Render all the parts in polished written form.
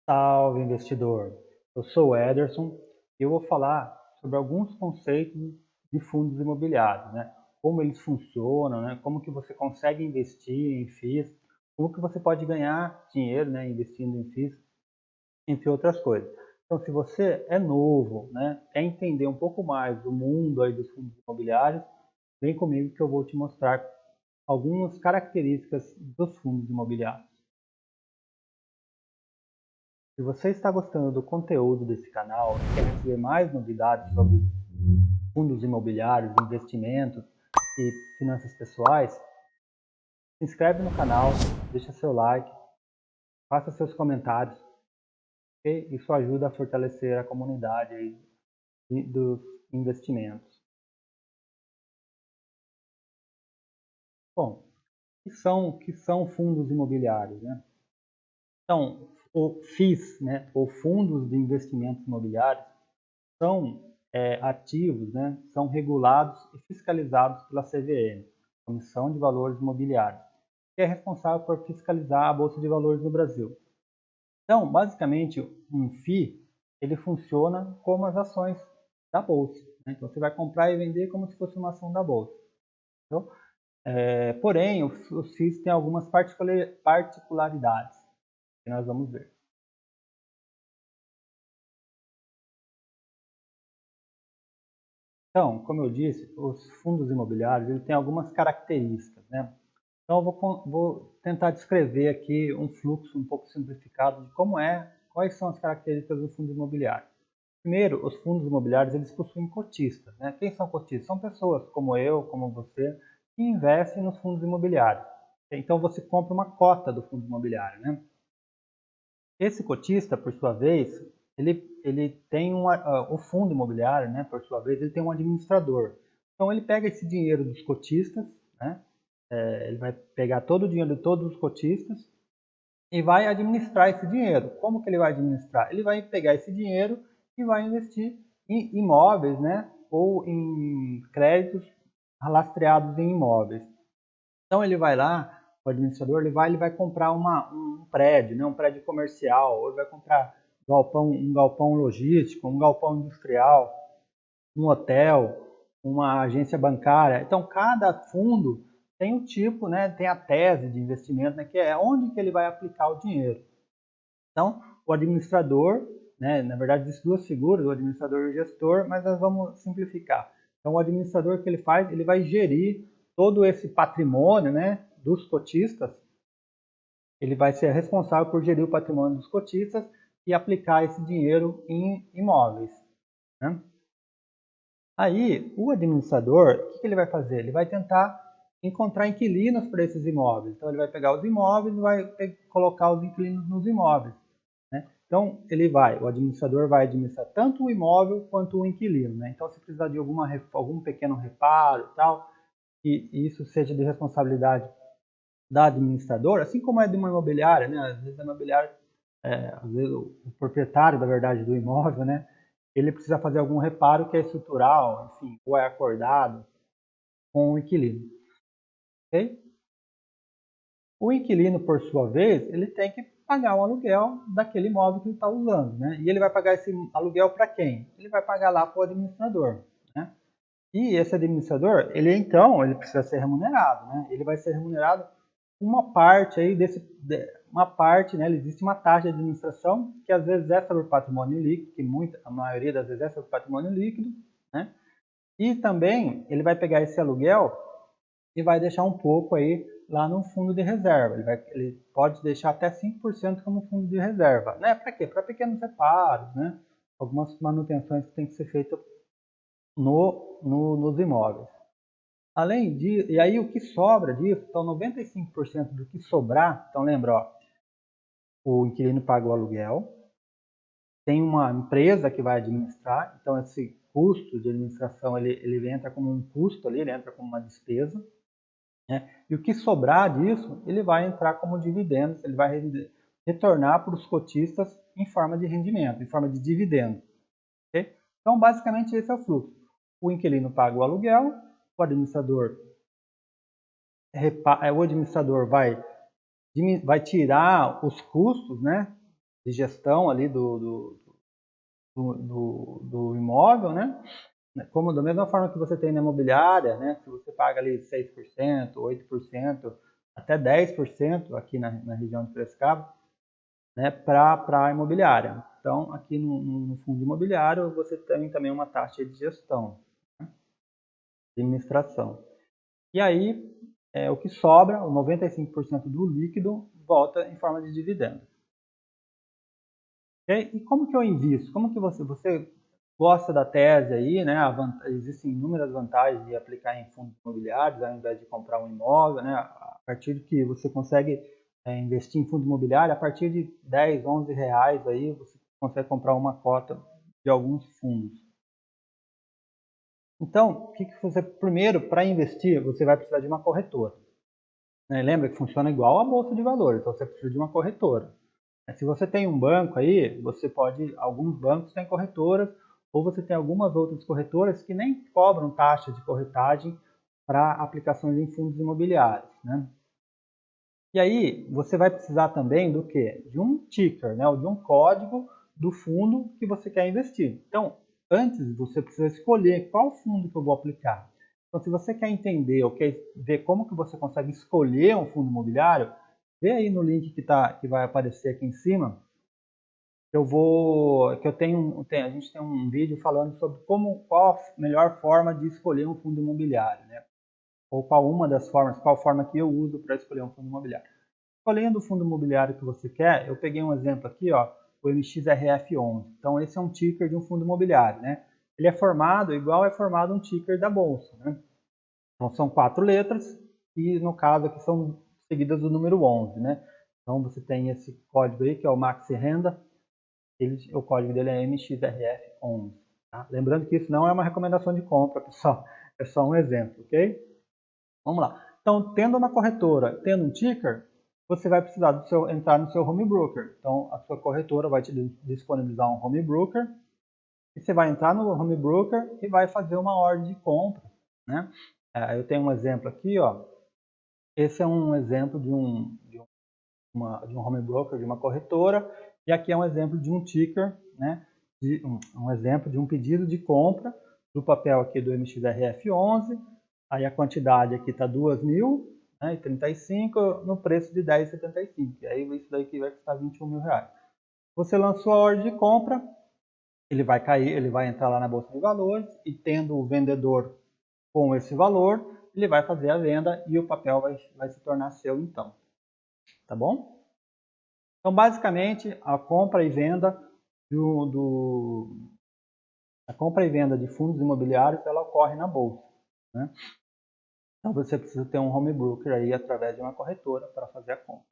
Salve, investidor! Eu sou o Ederson e eu vou falar sobre alguns conceitos de fundos imobiliários, né? Como eles funcionam, né? Como que você consegue investir em FIIs, como que você pode ganhar dinheiro, né? Investindo em FIIs, entre outras coisas. Então, se você é novo, né? Quer entender um pouco mais do mundo aí dos fundos imobiliários, vem comigo que eu vou te mostrar algumas características dos fundos imobiliários. Se você está gostando do conteúdo desse canal e quer receber mais novidades sobre fundos imobiliários, investimentos e finanças pessoais, se inscreve no canal, deixa seu like, faça seus comentários, e isso ajuda a fortalecer a comunidade aí dos investimentos. Bom, o que são fundos imobiliários, né? Então, o FIIs, né, ou fundos de investimentos imobiliários, são ativos, né, são regulados e fiscalizados pela CVM, Comissão de Valores Imobiliários, que é responsável por fiscalizar a Bolsa de Valores no Brasil. Então, basicamente, um FII, ele funciona como as ações da Bolsa, né? Então, você vai comprar e vender como se fosse uma ação da Bolsa. Então, porém, os FIIs têm algumas particularidades que nós vamos ver. Então, como eu disse, os fundos imobiliários ele têm algumas características, né? Então, eu vou tentar descrever aqui um fluxo um pouco simplificado de quais são as características do fundo imobiliário. Primeiro, os fundos imobiliários eles possuem cotistas, né? Quem são cotistas? São pessoas como eu, como você, que investem nos fundos imobiliários. Então, você compra uma cota do fundo imobiliário, né? Esse cotista, por sua vez, ele tem o fundo imobiliário, né? Por sua vez, ele tem um administrador. Então, ele pega esse dinheiro dos cotistas, né? Ele vai pegar todo o dinheiro de todos os cotistas e vai administrar esse dinheiro. Como que ele vai administrar? Ele vai pegar esse dinheiro e vai investir em imóveis, né? Ou em créditos lastreados em imóveis. Então ele vai lá, o administrador, ele vai comprar um prédio, né? Um prédio comercial, ou ele vai comprar um galpão logístico, um galpão industrial, um hotel, uma agência bancária. Então, cada fundo tem o tipo, né, tem a tese de investimento, né, que é onde que ele vai aplicar o dinheiro. Então, o administrador, né, na verdade, existem duas figuras, o administrador e o gestor, mas nós vamos simplificar. Então, o administrador, o que ele faz? Ele vai gerir todo esse patrimônio, né, dos cotistas. Ele vai ser responsável por gerir o patrimônio dos cotistas e aplicar esse dinheiro em imóveis, né? Aí, o administrador, o que ele vai fazer? Ele vai tentar encontrar inquilinos para esses imóveis. Então, ele vai pegar os imóveis e vai colocar os inquilinos nos imóveis, né? Então, o administrador vai administrar tanto o imóvel quanto o inquilino, né? Então, se precisar de algum pequeno reparo e tal, e isso seja de responsabilidade da administradora, assim como é de uma imobiliária, né? Às vezes a imobiliária, às vezes o proprietário, da verdade, do imóvel, né? Ele precisa fazer algum reparo que é estrutural, enfim, ou é acordado com o inquilino, ok? O inquilino, por sua vez, ele tem que pagar o aluguel daquele imóvel que ele está usando, né? E ele vai pagar esse aluguel para quem? Ele vai pagar lá para o administrador, né? E esse administrador, ele precisa ser remunerado, né? Ele vai ser remunerado uma parte aí uma parte, né? Existe uma taxa de administração que às vezes é sobre o patrimônio líquido, a maioria das vezes é sobre o patrimônio líquido, né? E também ele vai pegar esse aluguel e vai deixar um pouco aí lá no fundo de reserva. Ele pode deixar até 5% como fundo de reserva, né? Para quê? Para pequenos reparos, né? Algumas manutenções que tem que ser feitas nos imóveis. Além disso, e aí o que sobra disso, então 95% do que sobrar, então lembra, ó, o inquilino paga o aluguel, tem uma empresa que vai administrar, então esse custo de administração ele entra como um custo ali, ele entra como uma despesa, né? E o que sobrar disso, ele vai entrar como dividendos, ele vai retornar para os cotistas em forma de rendimento, em forma de dividendo. Okay? Então, basicamente, esse é o fluxo. O inquilino paga o aluguel, o administrador vai tirar os custos, né, de gestão ali do imóvel, né? Como da mesma forma que você tem na imobiliária, né? Se você paga ali 6%, 8%, até 10% aqui na região de Piracicaba, né? Para a imobiliária. Então, aqui no fundo imobiliário, você tem também uma taxa de gestão, né? De administração. E aí, o que sobra, o 95% do líquido, volta em forma de dividendo. Okay? E como que eu invisto? Como que você gosta da tese aí, né? Existem inúmeras vantagens de aplicar em fundos imobiliários ao invés de comprar um imóvel, né? A partir de que você consegue investir em fundo imobiliário, a partir de 10, 11 reais aí você consegue comprar uma cota de alguns fundos. Então, primeiro, para investir, você vai precisar de uma corretora. Né? Lembra que funciona igual a bolsa de valores, então você precisa de uma corretora. Se você tem um banco aí, alguns bancos têm corretoras, ou você tem algumas outras corretoras que nem cobram taxa de corretagem para aplicações em fundos imobiliários, né? E aí, você vai precisar também do quê? De um ticker, né? Ou de um código do fundo que você quer investir. Então, antes você precisa escolher qual fundo que eu vou aplicar. Então, se você quer entender ou quer ver como que você consegue escolher um fundo imobiliário, vê aí no link que vai aparecer aqui em cima. A gente tem um vídeo falando sobre qual a melhor forma de escolher um fundo imobiliário, né? Ou qual forma que eu uso para escolher um fundo imobiliário. Escolhendo o fundo imobiliário que você quer, eu peguei um exemplo aqui, ó, o MXRF11. Então esse é um ticker de um fundo imobiliário, né? Ele é formado igual é formado um ticker da bolsa, né? Então são 4 letras e no caso aqui são seguidas do número 11, né? Então você tem esse código aí que é o Maxi Renda. O código dele é MXRF11. Tá? Lembrando que isso não é uma recomendação de compra, pessoal. É só um exemplo, ok? Vamos lá. Então, tendo uma corretora, tendo um ticker, você vai precisar entrar no seu home broker. Então, a sua corretora vai te disponibilizar um home broker. E você vai entrar no home broker e vai fazer uma ordem de compra, né? Eu tenho um exemplo aqui, ó. Esse é um exemplo de um home broker, de uma corretora, e aqui é um exemplo de um ticker, né, um exemplo de um pedido de compra do papel aqui do MXRF11, aí a quantidade aqui está 2.000, né, e 35 no preço de 10,75, e aí isso daqui vai custar 21 mil reais. Você lançou a ordem de compra, ele vai entrar lá na Bolsa de Valores, e tendo o vendedor com esse valor, ele vai fazer a venda e o papel vai se tornar seu então, tá bom? Então, basicamente, a compra e venda de fundos imobiliários ela ocorre na bolsa, né? Então, você precisa ter um home broker aí através de uma corretora para fazer a compra.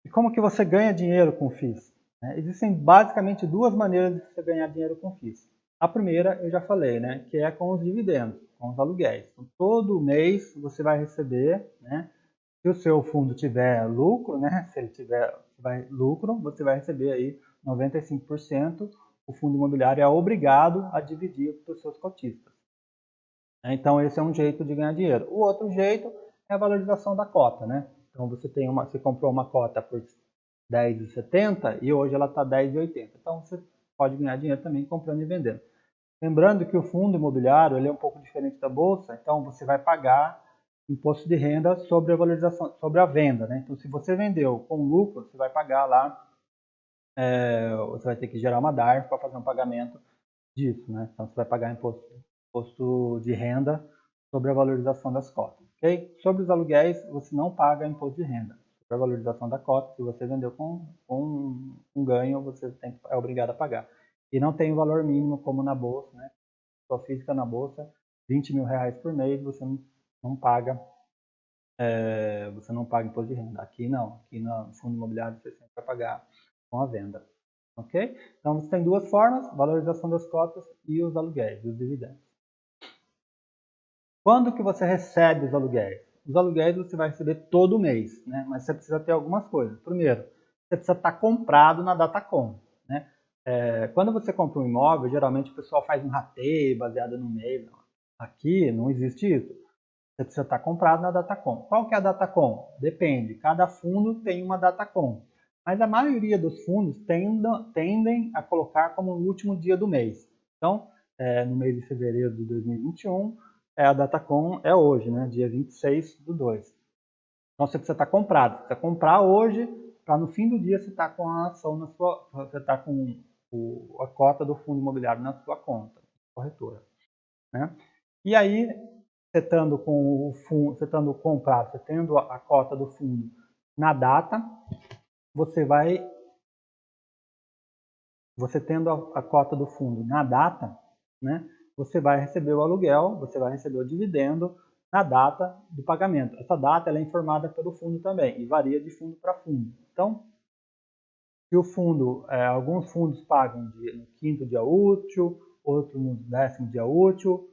E como que você ganha dinheiro com FIIs? Existem basicamente duas maneiras de você ganhar dinheiro com FIIs. A primeira, eu já falei, né, que é com os dividendos, com os aluguéis. Então, todo mês você vai receber, né, se o seu fundo tiver lucro, né, se ele tiver lucro, você vai receber aí 95%. O fundo imobiliário é obrigado a dividir para os seus cotistas. Então esse é um jeito de ganhar dinheiro. O outro jeito é a valorização da cota, né? Então você comprou uma cota por R$10,70 e hoje ela está R$10,80. Então você pode ganhar dinheiro também comprando e vendendo. Lembrando que o fundo imobiliário ele é um pouco diferente da bolsa, então você vai pagar imposto de renda sobre a valorização, sobre a venda, né? Então, se você vendeu com lucro, você vai pagar lá, você vai ter que gerar uma DARF para fazer um pagamento disso, né? Então, você vai pagar imposto de renda sobre a valorização das cotas, ok? Sobre os aluguéis, você não paga imposto de renda. Sobre a valorização da cota, se você vendeu com um ganho, você é obrigado a pagar. E não tem um valor mínimo como na bolsa, né? Pessoa física na bolsa, 20 mil reais por mês, você não paga imposto de renda. Aqui não, aqui no fundo imobiliário você sempre vai pagar com a venda. Ok? Então você tem duas formas, valorização das cotas e os aluguéis, os dividendos. Quando que você recebe os aluguéis? Os aluguéis você vai receber todo mês, né? Mas você precisa ter algumas coisas. Primeiro, você precisa estar comprado na Datacom, né? Quando você compra um imóvel, geralmente o pessoal faz um rateio baseado no mês. Aqui não existe isso. Você precisa estar comprado na Datacom. Qual que é a Datacom? Depende. Cada fundo tem uma Datacom. Mas a maioria dos fundos tendem a colocar como o último dia do mês. Então, no mês de fevereiro de 2021, a Datacom é hoje, né, dia 26/2. Então você precisa estar comprado. Você precisa comprar hoje para no fim do dia você estar com a ação na sua, você estar com a cota do fundo imobiliário na sua conta, corretora, né? E aí, você estando com o fundo, você estando comprado, você tendo a cota do fundo na data, você tendo a cota do fundo na data, né? Você vai receber o aluguel, você vai receber o dividendo na data do pagamento. Essa data ela é informada pelo fundo também e varia de fundo para fundo. Então, se o fundo, alguns fundos pagam no quinto dia útil, outros no 10º dia útil,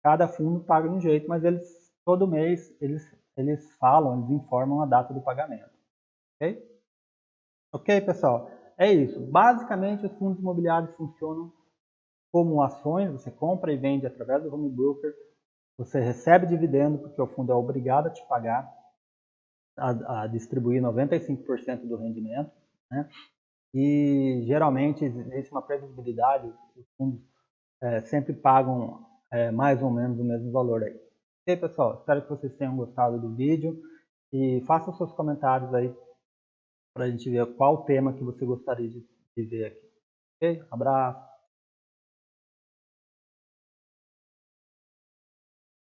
cada fundo paga de um jeito, mas eles todo mês eles falam, eles informam a data do pagamento. Ok? Ok, pessoal? É isso. Basicamente, os fundos imobiliários funcionam como ações, você compra e vende através do home broker, você recebe dividendo, porque o fundo é obrigado a te pagar, a distribuir 95% do rendimento, né? E geralmente existe uma previsibilidade, os fundos sempre pagam mais ou menos o mesmo valor aí. Ok, pessoal? Espero que vocês tenham gostado do vídeo e façam seus comentários aí para a gente ver qual tema que você gostaria de ver aqui. Ok? Abraço!